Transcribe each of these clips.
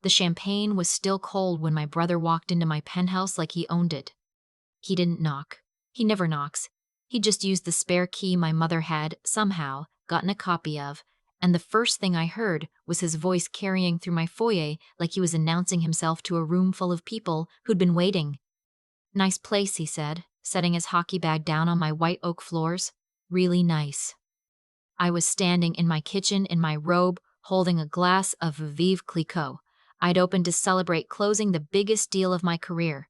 The champagne was still cold when my brother walked into my penthouse like he owned it. He didn't knock. He never knocks. He just used the spare key my mother had, somehow, gotten a copy of, and the first thing I heard was his voice carrying through my foyer like he was announcing himself to a room full of people who'd been waiting. "Nice place," he said, setting his hockey bag down on my white oak floors. "Really nice." I was standing in my kitchen in my robe, holding a glass of Veuve Clicquot I'd opened to celebrate closing the biggest deal of my career,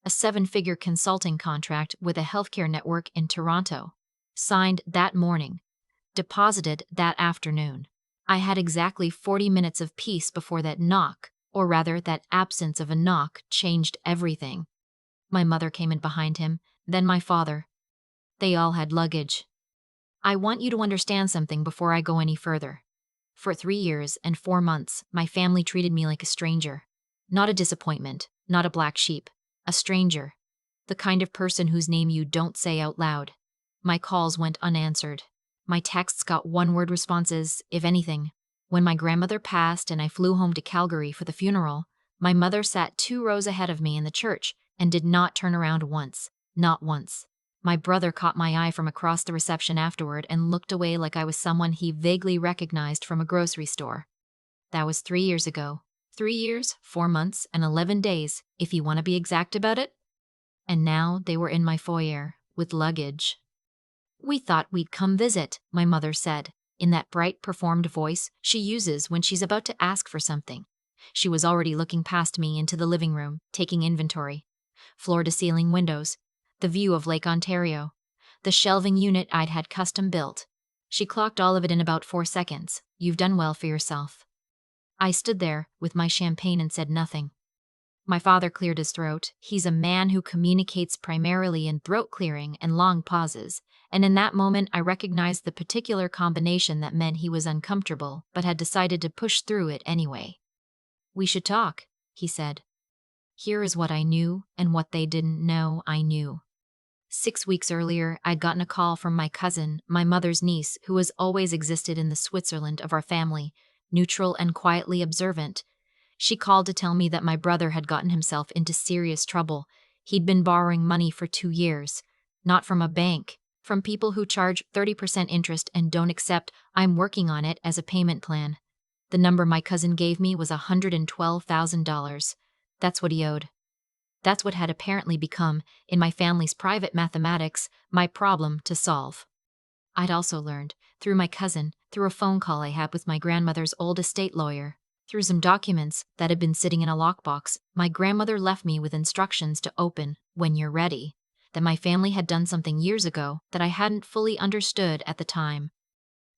a 7-figure consulting contract with a healthcare network in Toronto. Signed that morning. Deposited that afternoon. I had exactly 40 minutes of peace before that knock, or rather that absence of a knock, changed everything. My mother came in behind him, then my father. They all had luggage. "I want you to understand something before I go any further. For 3 years and 4 months, my family treated me like a stranger. Not a disappointment, not a black sheep. A stranger. The kind of person whose name you don't say out loud. My calls went unanswered. My texts got one-word responses, if anything. When my grandmother passed and I flew home to Calgary for the funeral, my mother sat 2 rows ahead of me in the church and did not turn around once. Not once. My brother caught my eye from across the reception afterward and looked away like I was someone he vaguely recognized from a grocery store. That was 3 years ago. 3 years, 4 months, and 11 days, if you want to be exact about it. And now they were in my foyer, with luggage. "We thought we'd come visit," my mother said, in that bright, performed voice she uses when she's about to ask for something. She was already looking past me into the living room, taking inventory. Floor-to-ceiling windows. The view of Lake Ontario. The shelving unit I'd had custom built. She clocked all of it in about 4 seconds. "You've done well for yourself." I stood there, with my champagne, and said nothing. My father cleared his throat. He's a man who communicates primarily in throat clearing and long pauses, and in that moment I recognized the particular combination that meant he was uncomfortable, but had decided to push through it anyway. "We should talk," he said. Here is what I knew, and what they didn't know I knew. 6 weeks earlier, I'd gotten a call from my cousin, my mother's niece, who has always existed in the Switzerland of our family, neutral and quietly observant. She called to tell me that my brother had gotten himself into serious trouble. He'd been borrowing money for 2 years. Not from a bank, from people who charge 30% interest and don't accept "I'm working on it" as a payment plan. The number my cousin gave me was $112,000. That's what he owed. That's what had apparently become, in my family's private mathematics, my problem to solve. I'd also learned, through my cousin, through a phone call I had with my grandmother's old estate lawyer, through some documents that had been sitting in a lockbox my grandmother left me with instructions to open when you're ready, that my family had done something years ago that I hadn't fully understood at the time.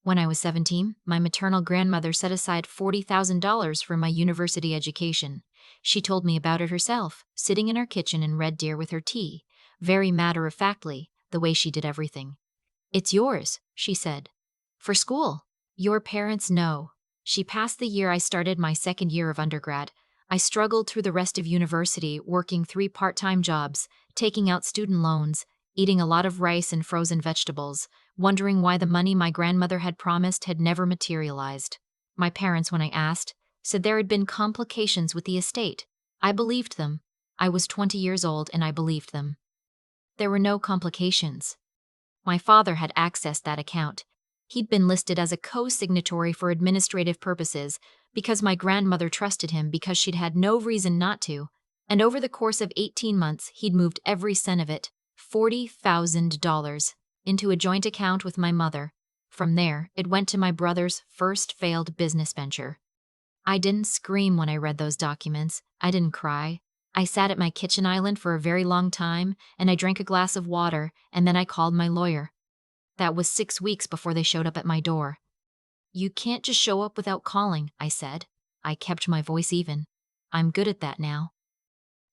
When I was 17, my maternal grandmother set aside $40,000 for my university education. She told me about it herself, sitting in her kitchen in Red Deer with her tea, very matter-of-factly, the way she did everything. "It's yours," she said. "For school. Your parents know." She passed the year I started my second year of undergrad. I struggled through the rest of university, working 3 part-time jobs, taking out student loans, eating a lot of rice and frozen vegetables, wondering why the money my grandmother had promised had never materialized. My parents, when I asked, said there had been complications with the estate. I believed them. I was 20 years old and I believed them. There were no complications. My father had accessed that account. He'd been listed as a co-signatory for administrative purposes because my grandmother trusted him because she'd had no reason not to, and over the course of 18 months he'd moved every cent of it, $40,000, into a joint account with my mother. From there, it went to my brother's first failed business venture. I didn't scream when I read those documents. I didn't cry. I sat at my kitchen island for a very long time, and I drank a glass of water, and then I called my lawyer. That was 6 weeks before they showed up at my door. "You can't just show up without calling," I said. I kept my voice even. I'm good at that now.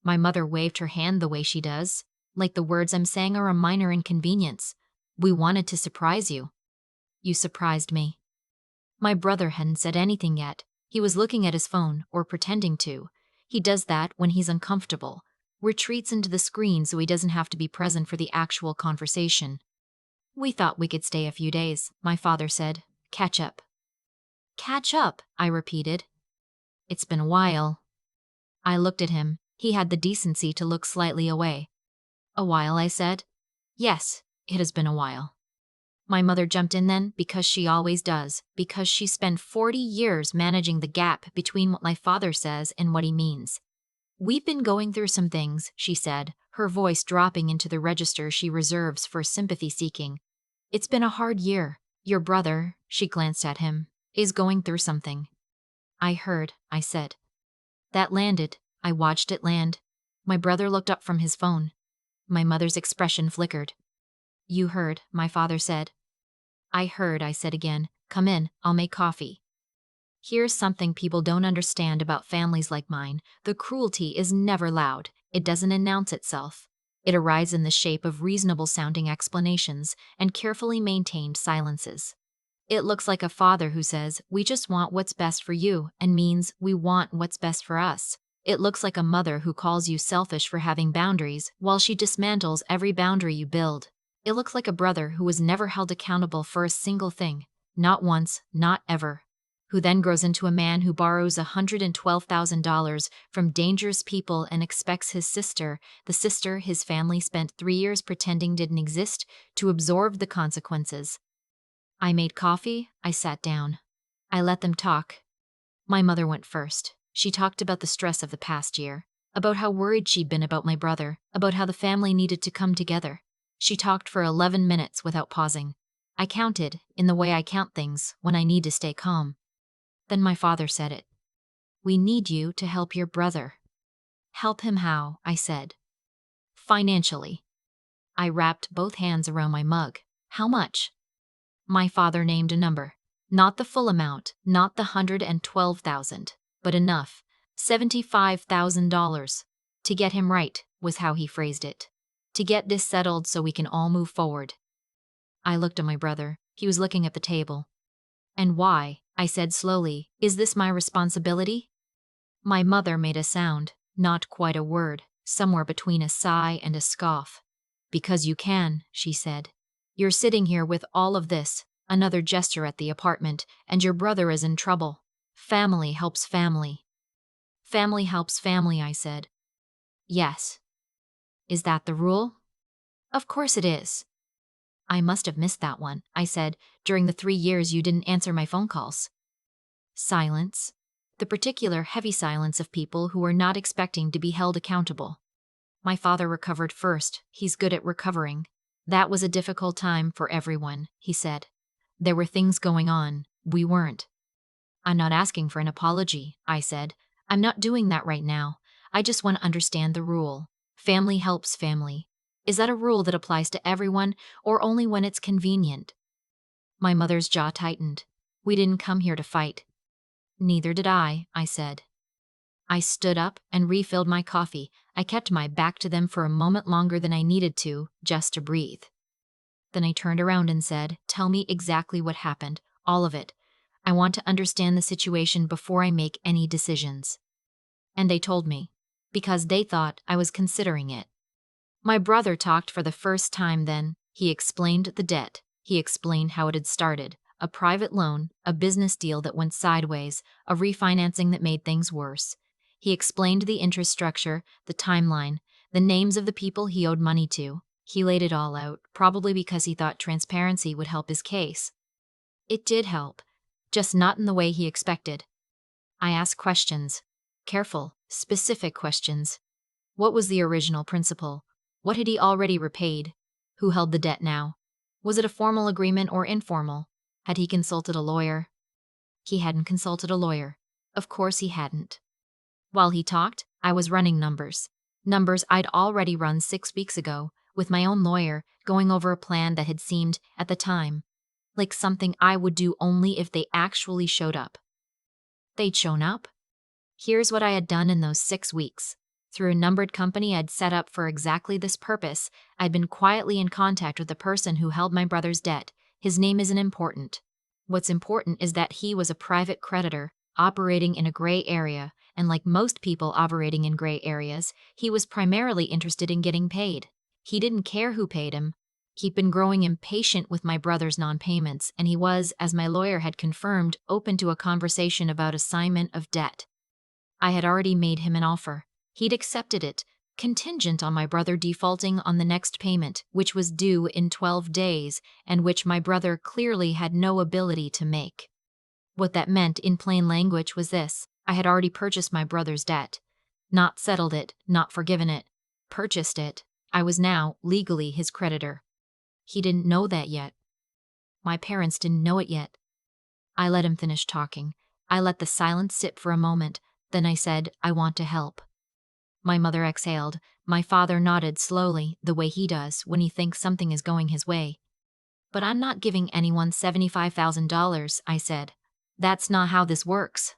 My mother waved her hand the way she does, like the words I'm saying are a minor inconvenience. "We wanted to surprise you." "You surprised me." My brother hadn't said anything yet. He was looking at his phone, or pretending to. He does that when he's uncomfortable, retreats into the screen so he doesn't have to be present for the actual conversation. "We thought we could stay a few days," my father said. "Catch up." "Catch up," I repeated. "It's been a while." I looked at him. He had the decency to look slightly away. A while, I said. Yes, it has been a while. My mother jumped in then, because she always does, because she spent 40 years managing the gap between what my father says and what he means. We've been going through some things, she said, her voice dropping into the register she reserves for sympathy seeking. It's been a hard year. Your brother, she glanced at him, is going through something. I heard, I said. That landed. I watched it land. My brother looked up from his phone. My mother's expression flickered. You heard, my father said. I heard, I said again. Come in, I'll make coffee. Here's something people don't understand about families like mine. The cruelty is never loud. It doesn't announce itself. It arrives in the shape of reasonable-sounding explanations and carefully maintained silences. It looks like a father who says, we just want what's best for you, and means we want what's best for us. It looks like a mother who calls you selfish for having boundaries while she dismantles every boundary you build. It looks like a brother who was never held accountable for a single thing, not once, not ever, who then grows into a man who borrows $112,000 from dangerous people and expects his sister, the sister his family spent 3 years pretending didn't exist, to absorb the consequences. I made coffee, I sat down. I let them talk. My mother went first. She talked about the stress of the past year, about how worried she'd been about my brother, about how the family needed to come together. She talked for 11 minutes without pausing. I counted, in the way I count things, when I need to stay calm. Then my father said it. We need you to help your brother. Help him how? I said. Financially. I wrapped both hands around my mug. How much? My father named a number. Not the full amount, not the $112,000, but enough. $75,000. To get him right, was how he phrased it. To get this settled so we can all move forward. I looked at my brother. He was looking at the table. And why, I said slowly, is this my responsibility? My mother made a sound, not quite a word, somewhere between a sigh and a scoff. Because you can, she said. You're sitting here with all of this, another gesture at the apartment, and your brother is in trouble. Family helps family. Family helps family, I said. Yes. Is that the rule? Of course it is. I must have missed that one, I said, during the 3 years you didn't answer my phone calls. Silence. The particular heavy silence of people who were not expecting to be held accountable. My father recovered first. He's good at recovering. That was a difficult time for everyone, he said. There were things going on. We weren't. I'm not asking for an apology, I said. I'm not doing that right now. I just want to understand the rule. Family helps family. Is that a rule that applies to everyone, or only when it's convenient? My mother's jaw tightened. We didn't come here to fight. Neither did I said. I stood up and refilled my coffee. I kept my back to them for a moment longer than I needed to, just to breathe. Then I turned around and said, tell me exactly what happened, all of it. I want to understand the situation before I make any decisions. And they told me, because they thought I was considering it. My brother talked for the first time then. He explained the debt. He explained how it had started. A private loan, a business deal that went sideways, a refinancing that made things worse. He explained the interest structure, the timeline, the names of the people he owed money to. He laid it all out, probably because he thought transparency would help his case. It did help, just not in the way he expected. I asked questions. Careful, specific questions. What was the original principal? What had he already repaid? Who held the debt now? Was it a formal agreement or informal? Had he consulted a lawyer? He hadn't consulted a lawyer. Of course he hadn't. While he talked, I was running numbers. Numbers I'd already run 6 weeks ago, with my own lawyer, going over a plan that had seemed, at the time, like something I would do only if they actually showed up. They'd shown up. Here's what I had done in those 6 weeks. Through a numbered company I'd set up for exactly this purpose, I'd been quietly in contact with the person who held my brother's debt. His name isn't important. What's important is that he was a private creditor, operating in a gray area, and like most people operating in gray areas, he was primarily interested in getting paid. He didn't care who paid him. He'd been growing impatient with my brother's non-payments, and he was, as my lawyer had confirmed, open to a conversation about assignment of debt. I had already made him an offer. He'd accepted it, contingent on my brother defaulting on the next payment, which was due in 12 days, and which my brother clearly had no ability to make. What that meant in plain language was this: I had already purchased my brother's debt. Not settled it, not forgiven it. Purchased it. I was now legally his creditor. He didn't know that yet. My parents didn't know it yet. I let him finish talking. I let the silence sit for a moment. Then I said, "I want to help." My mother exhaled. My father nodded slowly, the way he does when he thinks something is going his way. "But I'm not giving anyone $75,000, I said. "That's not how this works."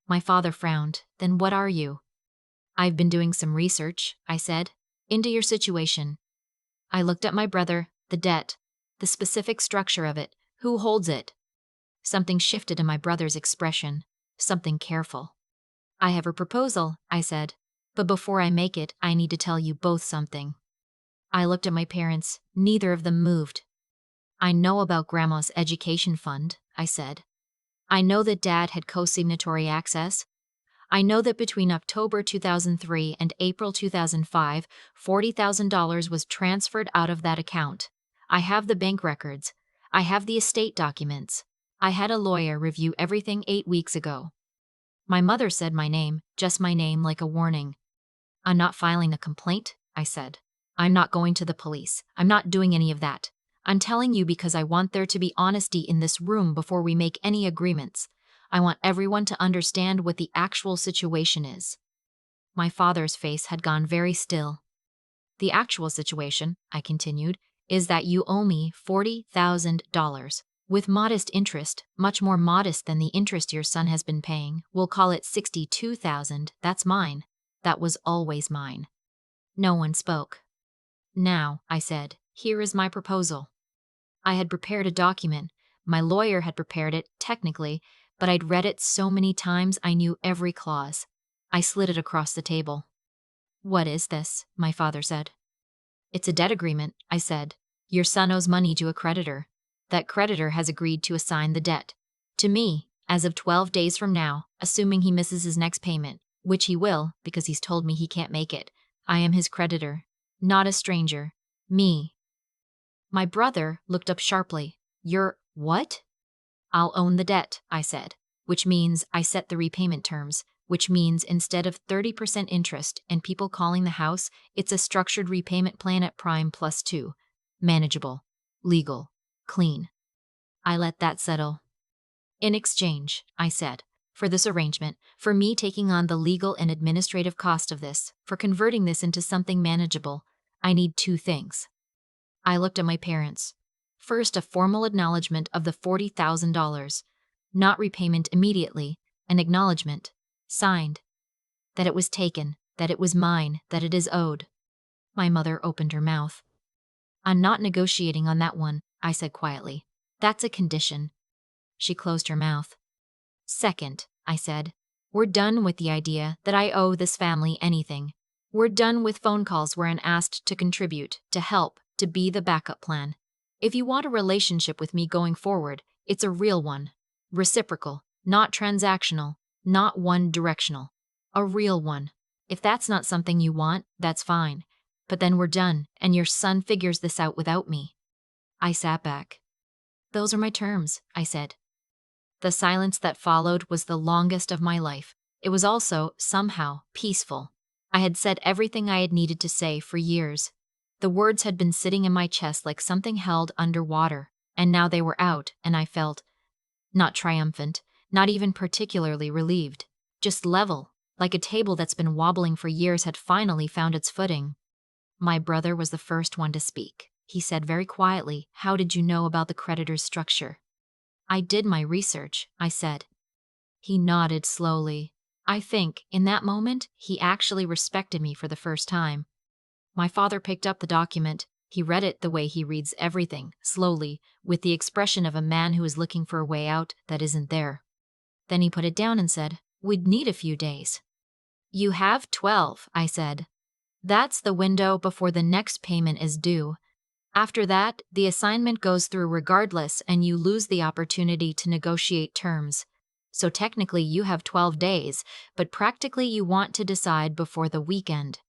My father frowned. "Then what are you?" "I've been doing some research," I said, "into your situation." I looked at my brother, the debt, the specific structure of it, who holds it. Something shifted in my brother's expression, something careful. "I have a proposal," I said, "but before I make it, I need to tell you both something." I looked at my parents. Neither of them moved. "I know about Grandma's education fund," I said. "I know that Dad had co-signatory access. I know that between October 2003 and April 2005, $40,000 was transferred out of that account. I have the bank records. I have the estate documents. I had a lawyer review everything 8 weeks ago." My mother said my name, just my name, like a warning. "I'm not filing a complaint," I said. "I'm not going to the police. I'm not doing any of that. I'm telling you because I want there to be honesty in this room before we make any agreements. I want everyone to understand what the actual situation is." My father's face had gone very still. "The actual situation," I continued, "is that you owe me $40,000. With modest interest, much more modest than the interest your son has been paying. We'll call it $62,000. That's mine. That was always mine." No one spoke. "Now," I said, "here is my proposal." I had prepared a document. My lawyer had prepared it, technically, but I'd read it so many times I knew every clause. I slid it across the table. "What is this?" my father said. "It's a debt agreement," I said. "Your son owes money to a creditor. That creditor has agreed to assign the debt to me as of 12 days from now, assuming he misses his next payment, which he will because he's told me he can't make it. I am his creditor, not a stranger. Me." My brother looked up sharply. "You're what?" "I'll own the debt," I said, "which means I set the repayment terms, which means instead of 30% interest and people calling the house, it's a structured repayment plan at prime plus 2. Manageable, legal, clean." I let that settle. "In exchange," I said, "for this arrangement, for me taking on the legal and administrative cost of this, for converting this into something manageable, I need 2 things." I looked at my parents. First, a formal acknowledgement of the $40,000. Not repayment immediately, an acknowledgement, signed. That it was taken, that it was mine, that it is owed. My mother opened her mouth. "I'm not negotiating on that one," I said quietly. "That's a condition." She closed her mouth. "Second," I said, "we're done with the idea that I owe this family anything. We're done with phone calls where I'm asked to contribute, to help, to be the backup plan. If you want a relationship with me going forward, it's a real one. Reciprocal, not transactional, not one-directional. A real one. If that's not something you want, that's fine. But then we're done, and your son figures this out without me." I sat back. "Those are my terms," I said. The silence that followed was the longest of my life. It was also, somehow, peaceful. I had said everything I had needed to say for years. The words had been sitting in my chest like something held underwater, and now they were out, and I felt not triumphant, not even particularly relieved, just level, like a table that's been wobbling for years had finally found its footing. My brother was the first one to speak. He said very quietly, "How did you know about the creditor's structure?" "I did my research," I said. He nodded slowly. I think, in that moment, he actually respected me for the first time. My father picked up the document. He read it the way he reads everything, slowly, with the expression of a man who is looking for a way out that isn't there. Then he put it down and said, "We'd need a few days." "You have 12, I said. "That's the window before the next payment is due. After that, the assignment goes through regardless and you lose the opportunity to negotiate terms. So technically you have 12 days, but practically you want to decide before the weekend.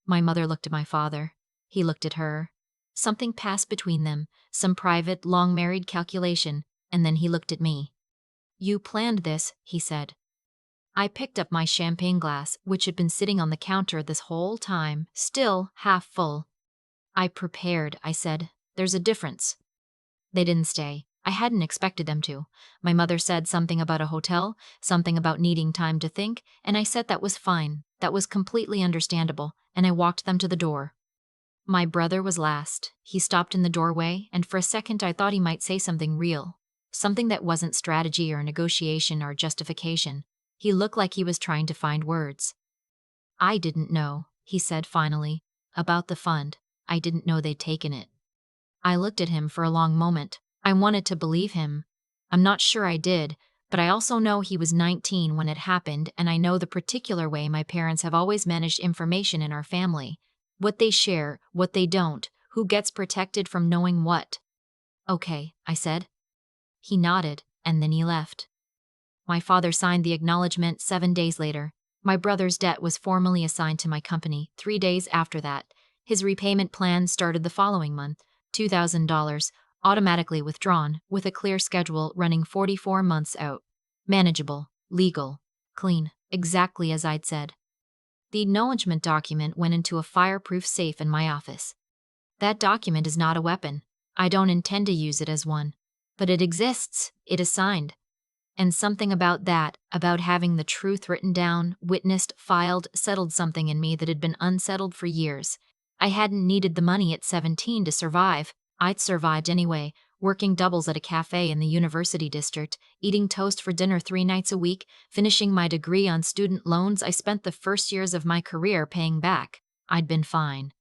My mother looked at my father. He looked at her. Something passed between them, some private, long-married calculation, and then he looked at me. You planned this, he said. I picked up my champagne glass, which had been sitting on the counter this whole time, still half full. I prepared, I said. There's a difference. They didn't stay. I hadn't expected them to. My mother said something about a hotel, something about needing time to think, and I said that was fine. That was completely understandable, and I walked them to the door. My brother was last. He stopped in the doorway, and for a second I thought he might say something real. Something that wasn't strategy or negotiation or justification. He looked like he was trying to find words. I didn't know, he said finally, about the fund. I didn't know they'd taken it. I looked at him for a long moment. I wanted to believe him. I'm not sure I did, but I also know he was 19 when it happened, and I know the particular way my parents have always managed information in our family. What they share, what they don't, who gets protected from knowing what. Okay, I said. He nodded, and then he left. My father signed the acknowledgement 7 days later. My brother's debt was formally assigned to my company 3 days after that. His repayment plan started the following month, $2,000, automatically withdrawn, with a clear schedule running 44 months out. Manageable, legal, clean, exactly as I'd said. The acknowledgement document went into a fireproof safe in my office. That document is not a weapon. I don't intend to use it as one. But it exists. It is signed. And something about that, about having the truth written down, witnessed, filed, settled something in me that had been unsettled for years. I hadn't needed the money at 17 to survive. I'd survived anyway, working doubles at a cafe in the university district, eating toast for dinner 3 nights a week, finishing my degree on student loans I spent the first years of my career paying back. I'd been fine.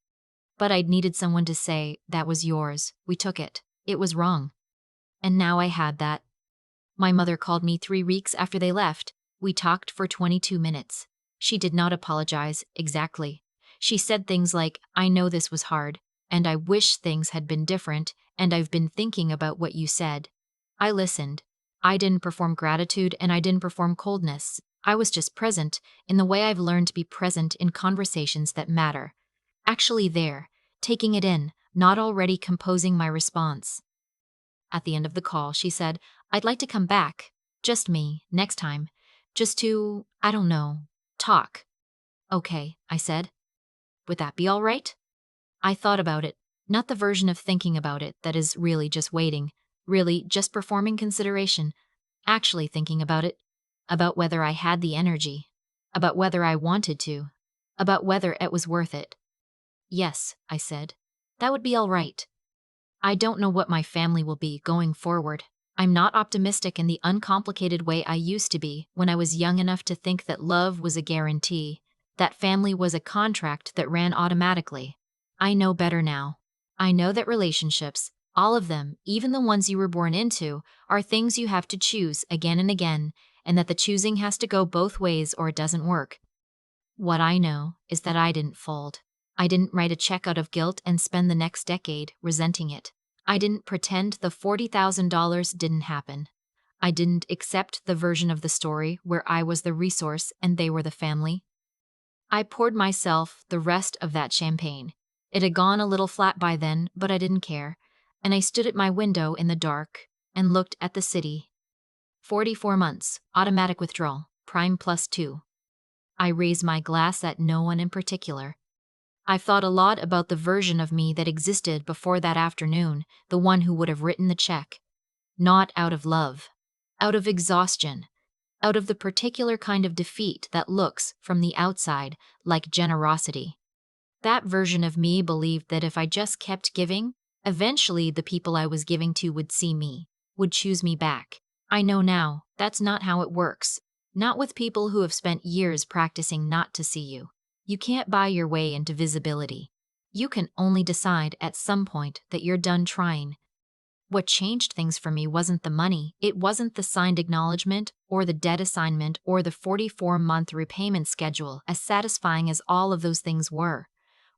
But I'd needed someone to say, that was yours. We took it. It was wrong. And now I had that. My mother called me 3 weeks after they left. We talked for 22 minutes. She did not apologize, exactly. She said things like, I know this was hard, and I wish things had been different, and I've been thinking about what you said. I listened. I didn't perform gratitude, and I didn't perform coldness. I was just present, in the way I've learned to be present in conversations that matter. Actually there, taking it in, not already composing my response. At the end of the call, she said, I'd like to come back. Just me, next time. Just to, I don't know, talk. Okay, I said. Would that be all right? I thought about it, not the version of thinking about it that is really just waiting, really just performing consideration, actually thinking about it, about whether I had the energy, about whether I wanted to, about whether it was worth it. Yes, I said. That would be all right. I don't know what my family will be going forward. I'm not optimistic in the uncomplicated way I used to be when I was young enough to think that love was a guarantee, that family was a contract that ran automatically. I know better now. I know that relationships, all of them, even the ones you were born into, are things you have to choose again and again, and that the choosing has to go both ways or it doesn't work. What I know is that I didn't fold. I didn't write a check out of guilt and spend the next decade resenting it. I didn't pretend the $40,000 didn't happen. I didn't accept the version of the story where I was the resource and they were the family. I poured myself the rest of that champagne. It had gone a little flat by then, but I didn't care, and I stood at my window in the dark and looked at the city. 44 months, automatic withdrawal, prime +2. I raised my glass at no one in particular. I've thought a lot about the version of me that existed before that afternoon, the one who would have written the check. Not out of love, out of exhaustion, out of the particular kind of defeat that looks, from the outside, like generosity. That version of me believed that if I just kept giving, eventually the people I was giving to would see me, would choose me back. I know now, that's not how it works. Not with people who have spent years practicing not to see you. You can't buy your way into visibility. You can only decide at some point that you're done trying. What changed things for me wasn't the money, it wasn't the signed acknowledgement, or the debt assignment, or the 44-month repayment schedule, as satisfying as all of those things were.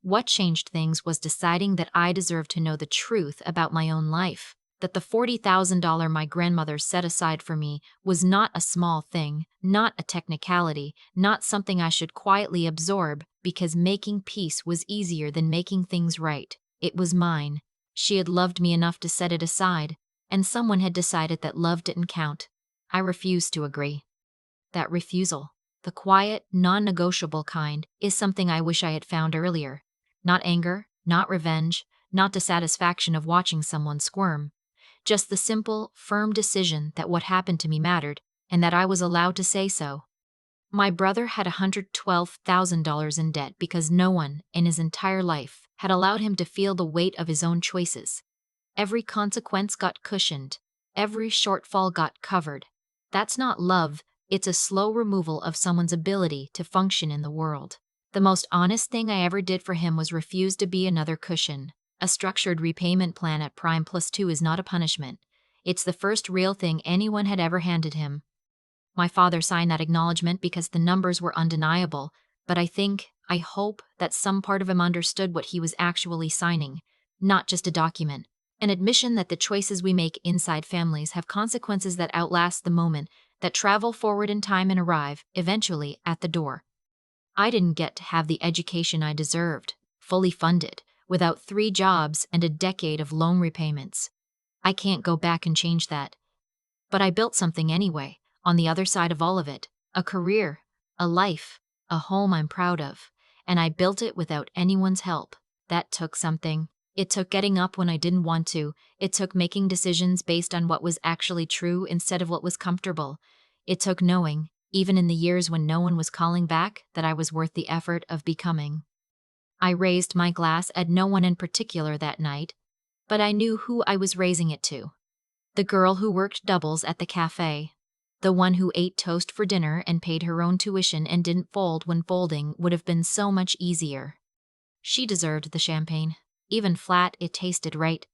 What changed things was deciding that I deserved to know the truth about my own life. that the $40,000 my grandmother set aside for me was not a small thing, not a technicality, not something I should quietly absorb because making peace was easier than making things right. It was mine. She had loved me enough to set it aside, and someone had decided that love didn't count. I refused to agree. That refusal, the quiet, non-negotiable kind, is something I wish I had found earlier. Not anger, not revenge, not the satisfaction of watching someone squirm. Just the simple, firm decision that what happened to me mattered, and that I was allowed to say so. My brother had $112,000 in debt because no one, in his entire life, had allowed him to feel the weight of his own choices. Every consequence got cushioned. Every shortfall got covered. That's not love, it's a slow removal of someone's ability to function in the world. The most honest thing I ever did for him was refuse to be another cushion. A structured repayment plan at prime plus 2 is not a punishment. It's the first real thing anyone had ever handed him. My father signed that acknowledgement because the numbers were undeniable, but I hope that some part of him understood what he was actually signing, not just a document. An admission that the choices we make inside families have consequences that outlast the moment, that travel forward in time and arrive, eventually, at the door. I didn't get to have the education I deserved, fully funded, without 3 jobs and a decade of loan repayments. I can't go back and change that. But I built something anyway, on the other side of all of it. A career, a life, a home I'm proud of. And I built it without anyone's help. That took something. It took getting up when I didn't want to. It took making decisions based on what was actually true instead of what was comfortable. It took knowing, even in the years when no one was calling back, that I was worth the effort of becoming. I raised my glass at no one in particular that night, but I knew who I was raising it to. The girl who worked doubles at the cafe. The one who ate toast for dinner and paid her own tuition and didn't fold when folding would have been so much easier. She deserved the champagne. Even flat, it tasted right.